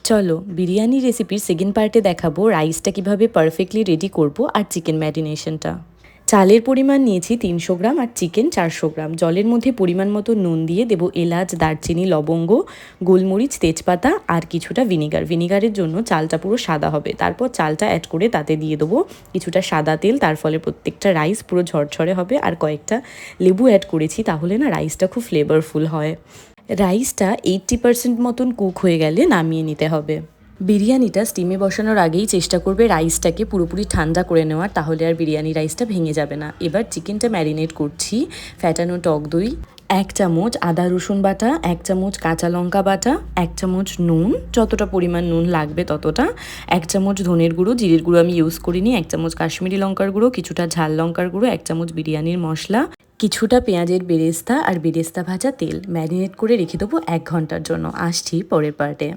চলো বিরিয়ানি রেসিপির সেকেন্ড পার্টে দেখাবো রাইসটা কিভাবে পারফেক্টলি রেডি করব আর চিকেন ম্যারিনেশনটা। চালের পরিমাণ নিয়েছি 300 গ্রাম আর চিকেন 400 গ্রাম। জলের মধ্যে পরিমাণ মতো নুন দিয়ে দেবো এলাচ, দারচিনি, লবঙ্গ, গোলমরিচ, তেজপাতা আর কিছুটা ভিনিগার। ভিনিগারের জন্য চালটা পুরো সাদা হবে। তারপর চালটা অ্যাড করে তাতে দিয়ে দেবো কিছুটা সাদা তেল, তার ফলে প্রত্যেকটা রাইস পুরো ঝরঝরে হবে। আর কয়েকটা লেবু অ্যাড করেছি, তাহলে না রাইসটা খুব ফ্লেভারফুল হয়। রাইসটা 80% মতন কুক হয়ে গেলে নামিয়ে নিতে হবে। বিরিয়ানিটা স্টিমে বসানোর আগেই চেষ্টা করবে রাইসটাকে পুরোপুরি ঠান্ডা করে নেওয়ার, তাহলে আর বিরিয়ানি রাইসটা ভেঙে যাবে না। এবার চিকেনটা ম্যারিনেট করছি। ফ্যাটানো টক দই, 1 চামচ আদা রসুন বাটা, 1 চামচ কাঁচা লঙ্কা বাটা, 1 চামচ নুন, যতটা পরিমাণ নুন লাগবে ততটা, 1 চামচ ধনের গুঁড়ো, জিরের গুঁড়ো আমি ইউজ করিনি, 1 চামচ কাশ্মীরি লঙ্কার গুঁড়ো, কিছুটা ঝাল লঙ্কার গুঁড়ো, 1 চামচ বিরিয়ানির মশলা, কিছুটা পেঁয়াজের বেরেস্তা আর বেরেস্তা ভাজা তেল। ম্যারিনেট করে রেখে দেবো 1 ঘন্টার জন্য। আসছি পরের পার্টে।